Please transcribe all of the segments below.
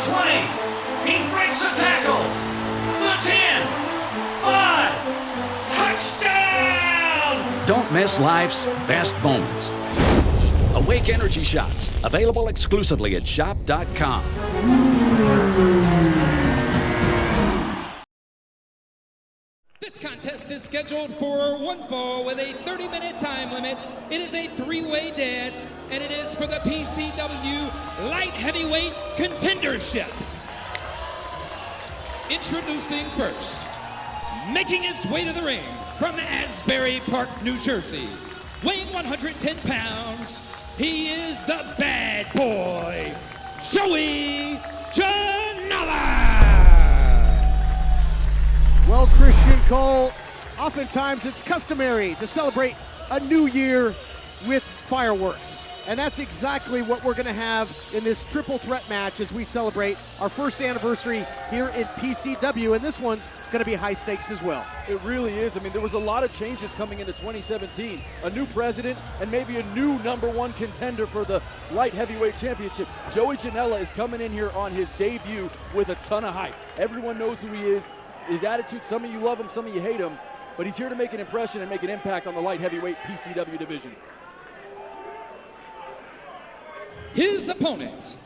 20. He breaks a tackle. The 10. 5. Touchdown! Don't miss life's best moments. Awake Energy Shots, available exclusively at shop.com. This contest is scheduled for one fall with a 30-minute time limit. It is a three-way dance, and it is for the PCW Light Heavyweight Contendership. Introducing first, making his way to the ring from Asbury Park, New Jersey, weighing 110 pounds, he is the bad boy, Joey Janela. Well, Christian Cole, oftentimes it's customary to celebrate a new year with fireworks. And that's exactly what we're gonna have in this triple threat match as we celebrate our first anniversary here in PCW, and this one's gonna be high stakes as well. It really is. I mean, there was a lot of changes coming into 2017. A new president and maybe a new #1 contender for the Light Heavyweight Championship. Joey Janela is coming in here on his debut with a ton of hype. Everyone knows who he is. His attitude, some of you love him, some of you hate him, but he's here to make an impression and make an impact on the Light Heavyweight PCW division. His opponent,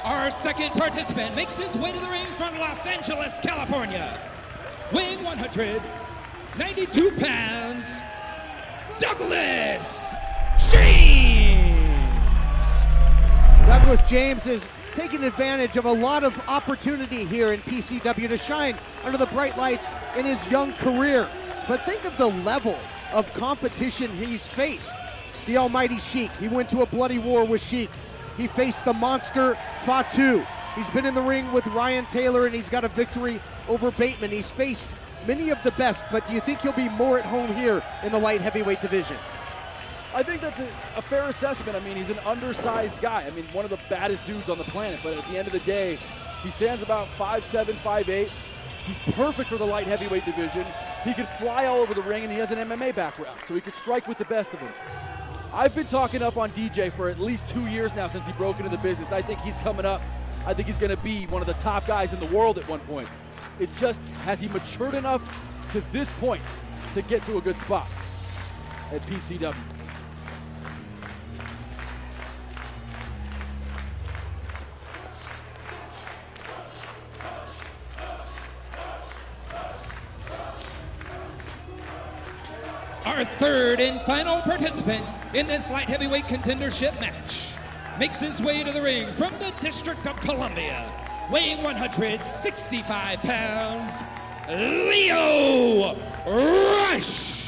our second participant makes his way to the ring from Los Angeles, California, weighing 192 pounds, Douglas James. Douglas James is taking advantage of a lot of opportunity here in PCW to shine under the bright lights in his young career. But think of the level of competition he's faced. The Almighty Sheik, he went to a bloody war with Sheik. He faced the monster Fatu. He's been in the ring with Ryan Taylor and he's got a victory over Bateman. He's faced many of the best, but do you think he'll be more at home here in the light heavyweight division? I think that's a fair assessment. I mean, he's an undersized guy. I mean, one of the baddest dudes on the planet, but at the end of the day, he stands about 5'7", 5'8". He's perfect for the light heavyweight division. He can fly all over the ring, and he has an MMA background, so he could strike with the best of them. I've been talking up on DJ for at least 2 years now since he broke into the business. I think he's coming up. I think he's going to be one of the top guys in the world at one point. It just, has he matured enough to this point to get to a good spot at PCW? Our third and final participant in this light heavyweight contendership match makes his way to the ring from the District of Columbia, weighing 165 pounds, Lio Rush.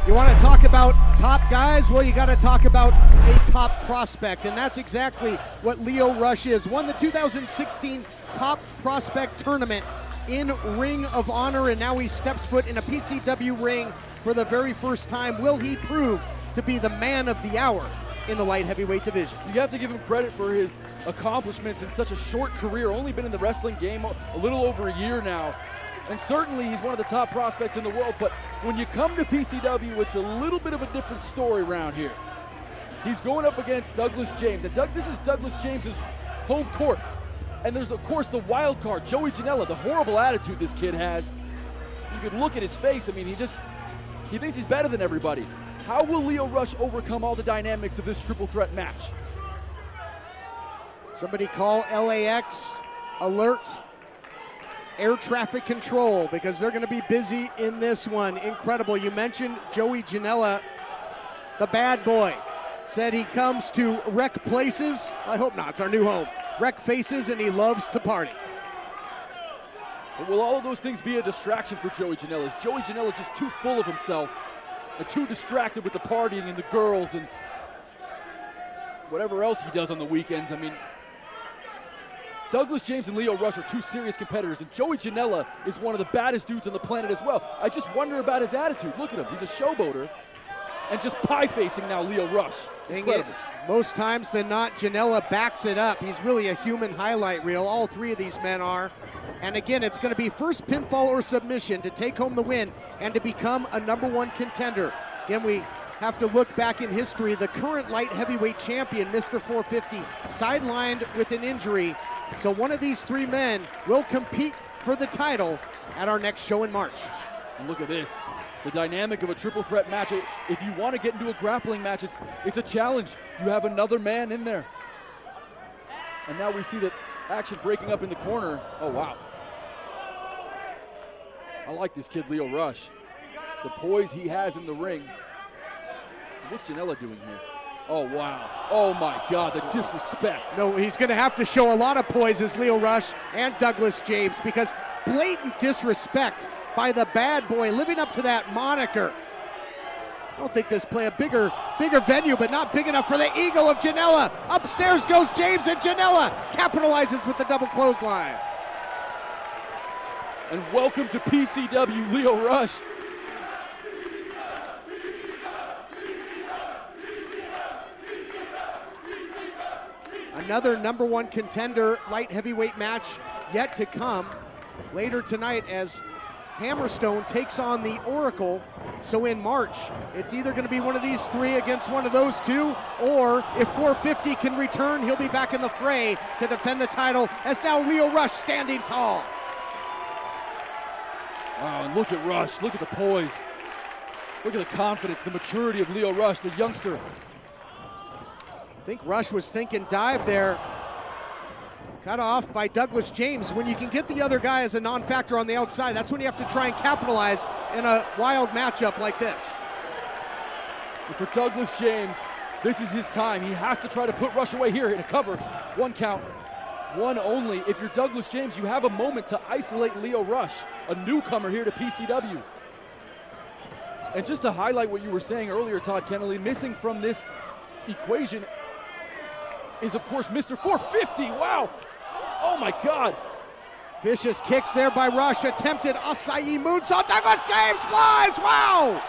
You want to talk about top guys? Well, you got to talk about a top prospect, and that's exactly what Lio Rush is. Won the 2016 Top Prospect Tournament in Ring of Honor, and now he steps foot in a PCW ring for the very first time. Will he prove to be the man of the hour in the light heavyweight division? You have to give him credit for his accomplishments in such a short career. Only been in the wrestling game a little over a year now. And certainly he's one of the top prospects in the world, but when you come to PCW, it's a little bit of a different story around here. He's going up against Douglas James, and this is Douglas James's home court. And there's, of course, the wild card, Joey Janela, the horrible attitude this kid has. You could look at his face. I mean, he thinks he's better than everybody. How will Lio Rush overcome all the dynamics of this triple threat match? Somebody call LAX, alert, air traffic control, because they're going to be busy in this one. Incredible. You mentioned Joey Janela, the bad boy. Said he comes to wreck places. I hope not. It's our new home. Wreck faces, and he loves to party. But will all of those things be a distraction for Joey Janela? Is Joey Janela just too full of himself and too distracted with the partying and the girls and whatever else he does on the weekends? I mean, Douglas James and Lio Rush are two serious competitors, and Joey Janela is one of the baddest dudes on the planet as well. I just wonder about his attitude. Look at him. He's a showboater, and just pie-facing now Lio Rush. Thing is, most times than not, Janela backs it up. He's really a human highlight reel. All three of these men are. And again, it's going to be first pinfall or submission to take home the win and to become a #1 contender. Again, we have to look back in history. The current light heavyweight champion, Mr. 450, sidelined with an injury. So one of these three men will compete for the title at our next show in March. And look at this. The dynamic of a triple threat match. If you want to get into a grappling match, it's a challenge. You have another man in there. And now we see that action breaking up in the corner. Oh, wow. I like this kid, Lio Rush. The poise he has in the ring. What's Janela doing here? Oh, wow. Oh, my God, the disrespect. No, he's going to have to show a lot of poise as Lio Rush and Douglas James, because blatant disrespect by the bad boy, living up to that moniker. I don't think this play a bigger venue, but not big enough for the ego of Janela. Upstairs goes James, and Janela capitalizes with the double clothesline. And welcome to PCW, Lio Rush. Another #1 contender light heavyweight match yet to come later tonight as Hammerstone takes on the Oracle. So in March, it's either going to be one of these three against one of those two, or if 450 can return, he'll be back in the fray to defend the title, as now Lio Rush standing tall. Wow, and look at Rush, look at the poise. Look at the confidence, the maturity of Lio Rush, the youngster. I think Rush was thinking dive there. Cut off by Douglas James. When you can get the other guy as a non-factor on the outside, that's when you have to try and capitalize in a wild matchup like this. And for Douglas James, this is his time. He has to try to put Rush away here in a cover. One count, one only. If you're Douglas James, you have a moment to isolate Lio Rush, a newcomer here to PCW. And just to highlight what you were saying earlier, Todd Kennelly, missing from this equation is, of course, Mr. 450. Wow. Oh, my God. Vicious kicks there by Rush. Attempted acai moonsault. Douglas James flies. Wow.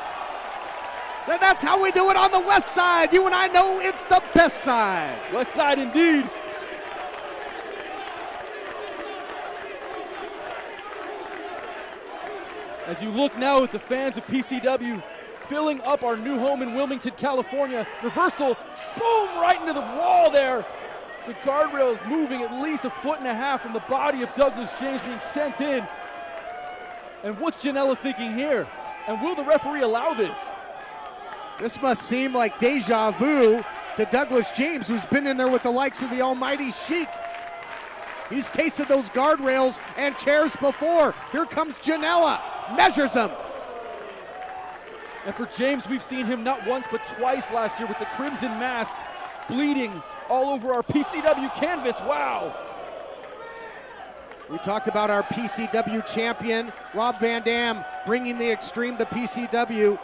So that's how we do it on the west side. You and I know it's the best side. West side indeed. As you look now at the fans of PCW filling up our new home in Wilmington, California. Reversal, boom, right into the wall there. The guardrail is moving at least 1.5 feet from the body of Douglas James being sent in. And what's Janela thinking here? And will the referee allow this? This must seem like deja vu to Douglas James, who's been in there with the likes of the Almighty Sheik. He's tasted those guardrails and chairs before. Here comes Janela, measures him. And for James, we've seen him not once but twice last year with the crimson mask, bleeding all over our PCW canvas. Wow. We talked about our PCW champion, Rob Van Dam, bringing the extreme to PCW.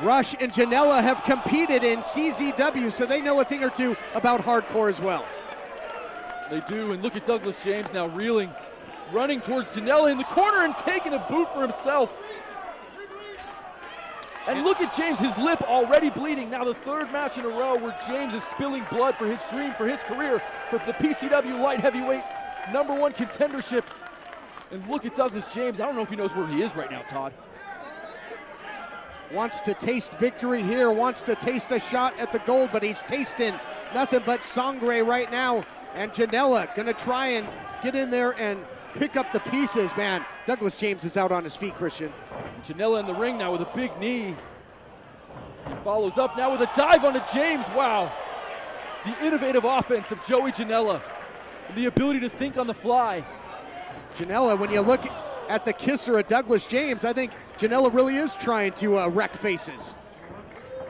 Rush and Janela have competed in CZW, so they know a thing or two about hardcore as well. They do, and look at Douglas James now reeling, running towards Janela in the corner and taking a boot for himself. And look at James, his lip already bleeding. Now the third match in a row where James is spilling blood for his dream, for his career, for the PCW light heavyweight #1 contendership. And look at Douglas James. I don't know if he knows where he is right now, Todd. Wants to taste victory here, wants to taste a shot at the gold, but he's tasting nothing but sangre right now. And Janela gonna try and get in there and pick up the pieces, man. Douglas James is out on his feet, Christian. Janela in the ring now with a big knee. He follows up now with a dive onto James. Wow. The innovative offense of Joey Janela. The ability to think on the fly. Janela, when you look at the kisser of Douglas James, I think Janela really is trying to wreck faces.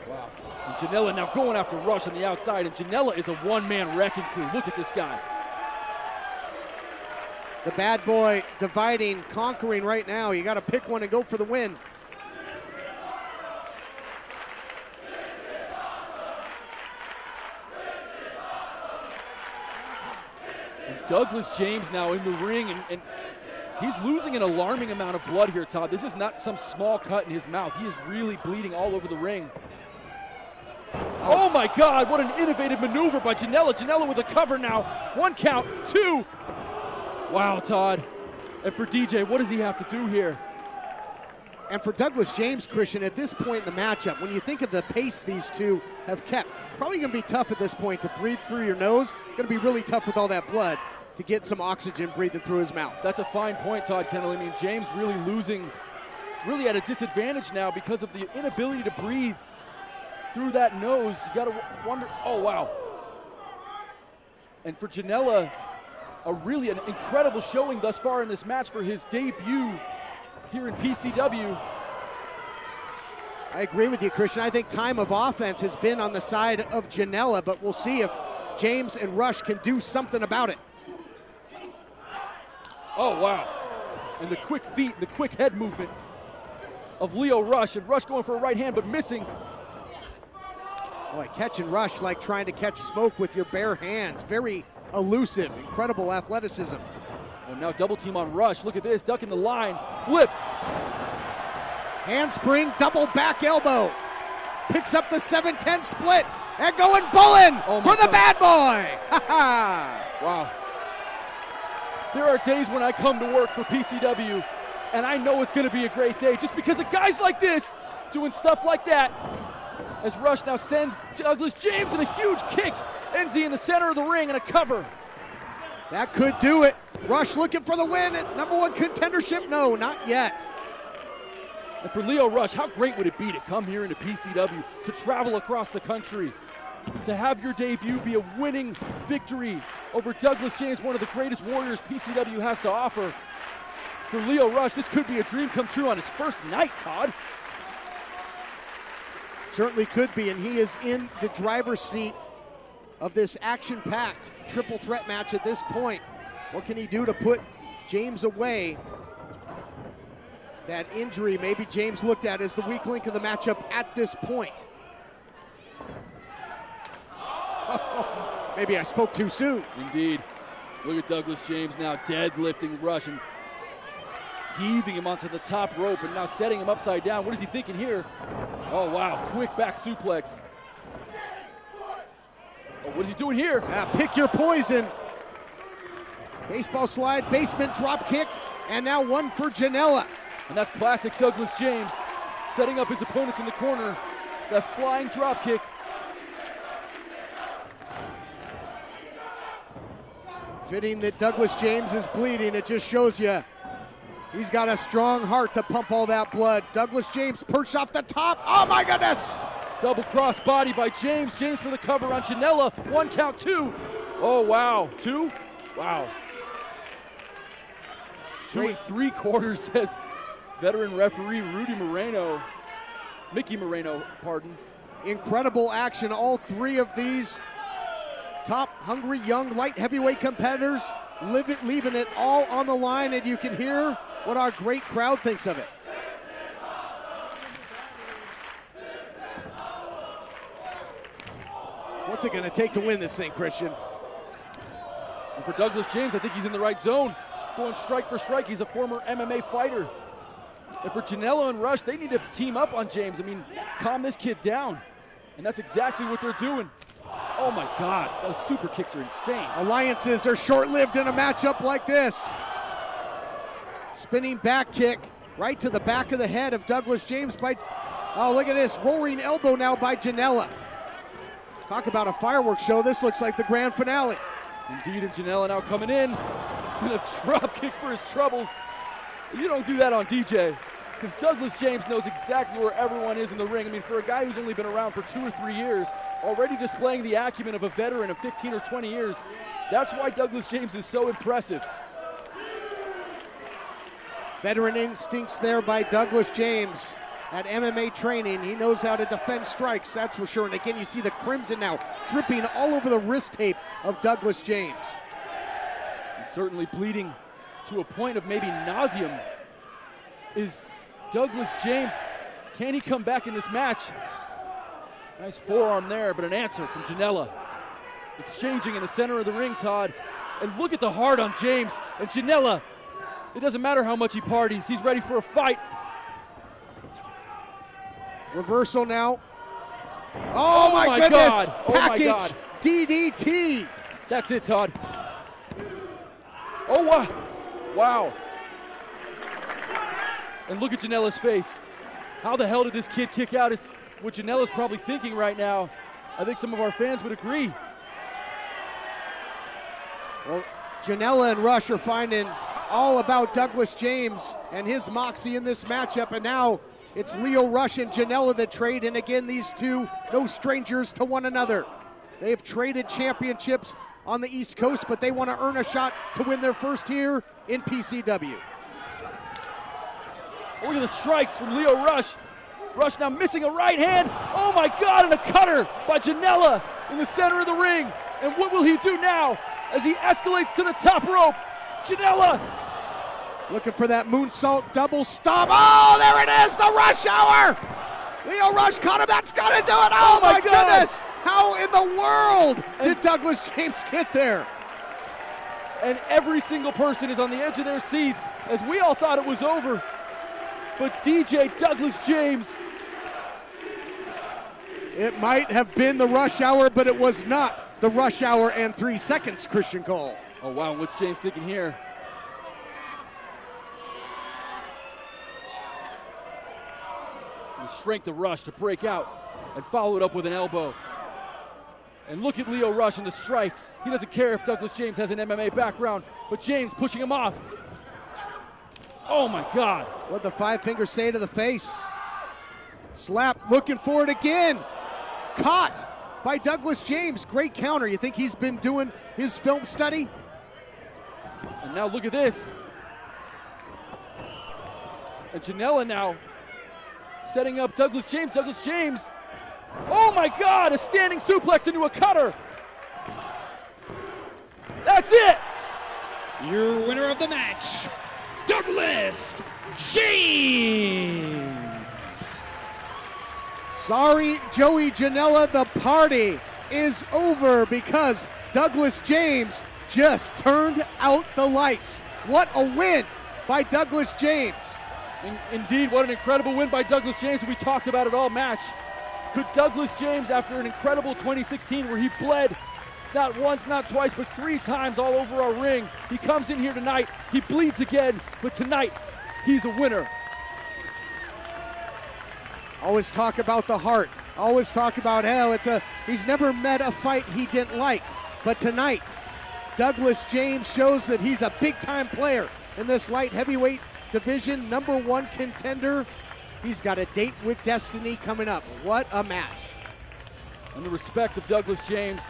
Wow. And Janela now going after Rush on the outside, and Janela is a one-man wrecking crew. Look at this guy. The bad boy dividing, conquering right now. You got to pick one and go for the win. And Douglas James now in the ring, and he's losing an alarming amount of blood here, Todd. This is not some small cut in his mouth. He is really bleeding all over the ring. Oh my God, what an innovative maneuver by Janela. Janela with a cover now. 1 count, 2. Wow, Todd. And for DJ, what does he have to do here? And for Douglas James, Christian, at this point in the matchup, when you think of the pace these two have kept, probably going to be tough at this point to breathe through your nose. Going to be really tough with all that blood to get some oxygen breathing through his mouth. That's a fine point, Todd Kennel. I mean, James really losing, really at a disadvantage now because of the inability to breathe through that nose. You got to wonder, oh wow. And for Janella, an incredible showing thus far in this match for his debut here in PCW. I agree with you, Christian. I think time of offense has been on the side of Janella, but we'll see if James and Rush can do something about it. Oh, wow. And the quick feet, the quick head movement of Leo Rush, and Rush going for a right hand, but missing. Boy, catching Rush like trying to catch smoke with your bare hands. Very elusive, incredible athleticism. And now double team on Rush. Look at this, ducking the line, flip. Handspring, double back elbow. Picks up the 7-10 split, and going bowling for the bad boy. Wow. There are days when I come to work for PCW, and I know it's gonna be a great day just because of guys like this doing stuff like that. As Rush now sends Douglas James in a huge kick. Enzi in the center of the ring and a cover. That could do it. Rush looking for the win at #1 contendership. No, not yet. And for Leo Rush, how great would it be to come here into PCW, to travel across the country, to have your debut be a winning victory over Douglas James, one of the greatest warriors PCW has to offer. For Leo Rush, this could be a dream come true on his first night, Todd. Certainly could be, and he is in the driver's seat of this action-packed triple threat match at this point. What can he do to put James away? That injury maybe James looked at as the weak link of the matchup at this point. Maybe I spoke too soon. Indeed. Look at Douglas James now deadlifting Rush and heaving him onto the top rope and now setting him upside down. What is he thinking here? Oh, wow, quick back suplex. Oh, what is he doing here? Pick your poison. Baseball slide, basement drop kick, and now one for Janella. And that's classic Douglas James, setting up his opponents in the corner. That flying drop kick. Fitting that Douglas James is bleeding. It just shows you he's got a strong heart to pump all that blood. Douglas James perched off the top. Oh my goodness! Double cross body by James. James for the cover on Janella. 1 count, 2. Oh, wow. 2? Wow. 2 3/4 says veteran referee Mickey Moreno, pardon. Incredible action. All 3 of these top hungry young light heavyweight competitors leaving it all on the line, and you can hear what our great crowd thinks of it. What's it gonna take to win this thing, Christian? And for Douglas James, I think he's in the right zone. He's going strike for strike. He's a former MMA fighter. And for Janela and Rush, they need to team up on James. I mean, calm this kid down. And that's exactly what they're doing. Oh my God, those super kicks are insane. Alliances are short-lived in a matchup like this. Spinning back kick right to the back of the head of Douglas James by, oh, look at this, roaring elbow now by Janella. Talk about a fireworks show. This looks like the grand finale. Indeed, and Janella now coming in. And a drop kick for his troubles. You don't do that on DJ, because Douglas James knows exactly where everyone is in the ring. I mean, for a guy who's only been around for 2 or 3 years, already displaying the acumen of a veteran of 15 or 20 years, that's why Douglas James is so impressive. Veteran instincts there by Douglas James. At MMA training, he knows how to defend strikes, that's for sure. And again, you see the crimson now dripping all over the wrist tape of Douglas James. He's certainly bleeding to a point of maybe nauseum. Is Douglas James, can he come back in this match? Nice forearm there, but an answer from Janella. Exchanging in the center of the ring, Todd. And look at the heart on James. And Janella, it doesn't matter how much he parties, he's ready for a fight. Reversal now. Oh, my goodness. God. Oh my Package God. DDT. That's it, Todd. Oh, wow. Wow. And look at Janella's face. How the hell did this kid kick out? It's what Janella's probably thinking right now. I think some of our fans would agree. Well, Janela and Rush are finding all about Douglas James and his moxie in this matchup, and now it's Lio Rush and Janela that trade, and again, these two, no strangers to one another. They have traded championships on the East Coast, but they want to earn a shot to win their first here in PCW. Look at the strikes from Lio Rush. Rush now missing a right hand. Oh my God, and a cutter by Janella in the center of the ring. And what will he do now as he escalates to the top rope? Janella. Looking for that moonsault double stomp. Oh, there it is, the Rush Hour. Lio Rush caught him, that's gotta do it. Oh my God. Goodness. How in the world did Douglas James get there? And every single person is on the edge of their seats as we all thought it was over. But DJ Douglas James. It might have been the Rush Hour, but it was not the Rush Hour and 3 seconds, Christian Cole. Oh wow, what's James thinking here? The strength of Rush to break out and follow it up with an elbow. And look at Lio Rush and the strikes. He doesn't care if Douglas James has an MMA background, but James pushing him off. Oh my God. What'd the 5-finger say to the face? Slap, looking for it again. Caught by Douglas James. Great counter. You think he's been doing his film study? And now look at this. And Janella now setting up Douglas James. Douglas James. Oh my God, a standing suplex into a cutter. That's it. Your winner of the match, Douglas James. Sorry, Joey Janela, the party is over because Douglas James just turned out the lights. What a win by Douglas James. Indeed, what an incredible win by Douglas James. We talked about it all match. Could Douglas James, after an incredible 2016 where he bled not once, not twice, but 3 times all over our ring, he comes in here tonight, he bleeds again, but tonight, he's a winner. Always talk about the heart. Always talk about how he's never met a fight he didn't like. But tonight, Douglas James shows that he's a big-time player in this light heavyweight division, #1 contender. He's got a date with destiny coming up. What a match. And the respect of Douglas James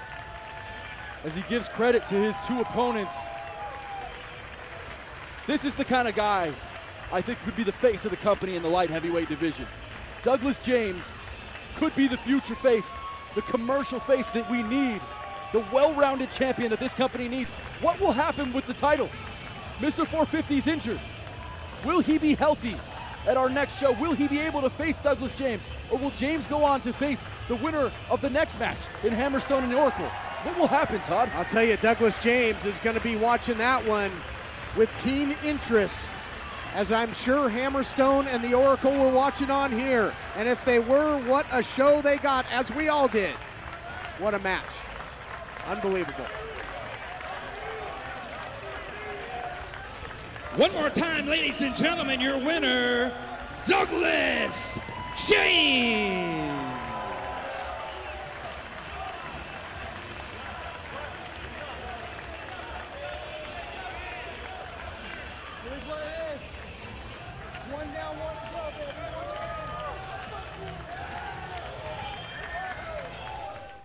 as he gives credit to his 2 opponents. This is the kind of guy I think could be the face of the company in the light heavyweight division. Douglas James could be the future face, the commercial face that we need, the well-rounded champion that this company needs. What will happen with the title? Mr. 450's injured. Will he be healthy at our next show? Will he be able to face Douglas James? Or will James go on to face the winner of the next match in Hammerstone and Oracle? What will happen, Todd? I'll tell you, Douglas James is going to be watching that one with keen interest, as I'm sure Hammerstone and the Oracle were watching on here. And if they were, what a show they got, as we all did. What a match. Unbelievable. One more time, ladies and gentlemen, your winner, Douglas James. Here's what it is. 1 down, 1 to go, baby.